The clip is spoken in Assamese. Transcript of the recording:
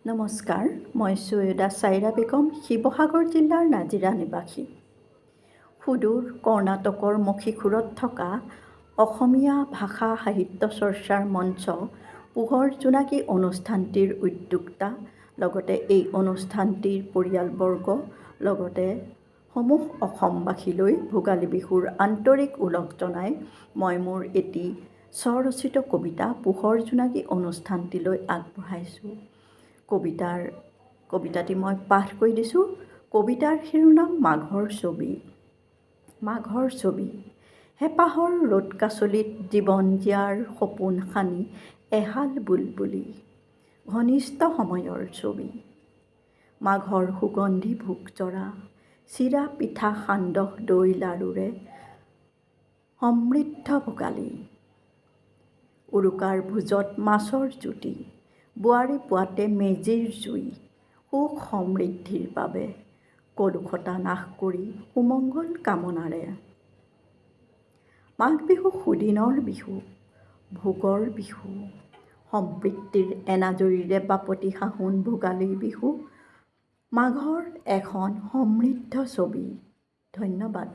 নমস্কাৰ, মই সৈয়দা চাইৰা বেগম, শিৱসাগৰ জিলাৰ নাজিৰা নিবাসী। সুদূৰ কৰ্ণাটকৰ মহীশূৰত থকা অসমীয়া ভাষা সাহিত্য চৰ্চাৰ মঞ্চ পোহৰ জোনাকী অনুষ্ঠানটিৰ উদ্যোক্তা, লগতে এই অনুষ্ঠানটিৰ পৰিয়ালবৰ্গ, লগতে সমূহ অসমবাসীলৈ ভোগালী বিহুৰ আন্তৰিক ওলগ জনাই মই মোৰ এটি স্বৰচিত কবিতা পোহৰ জোনাকী অনুষ্ঠানটিলৈ আগবঢ়াইছোঁ। কবিতাটি মই পাঠ কৰি দিছোঁ। কবিতাৰ শিৰোনাম মাঘৰ ছবি। মাঘৰ ছবি। হেঁপাহৰ ৰ'দ কাচলিত জীৱন জীয়াৰ সপোন সানি এহাল বুলবুলি। ঘনিষ্ঠ সময়ৰ ছবি। মাঘৰ সুগন্ধি ভোগজৰা, চিৰা পিঠা সান্দহ দৈ লাৰুৰে সমৃদ্ধ ভোগালী। উৰুকাৰ ভোজত মাছৰ জুতি, বোৱাৰী পোৱাতে মেজিৰ জুই। সুখ সমৃদ্ধিৰ বাবে কলুষতা নাশ কৰি সুমংগল কামনাৰে। মাঘ বিহু সুদিনৰ বিহু, ভোগৰ বিহু। সম্প্ৰীতিৰ এনাজৰীৰে বাপতি সাহোন ভোগালীৰ বিহু। মাঘৰ এখন সমৃদ্ধ ছবি। ধন্যবাদ।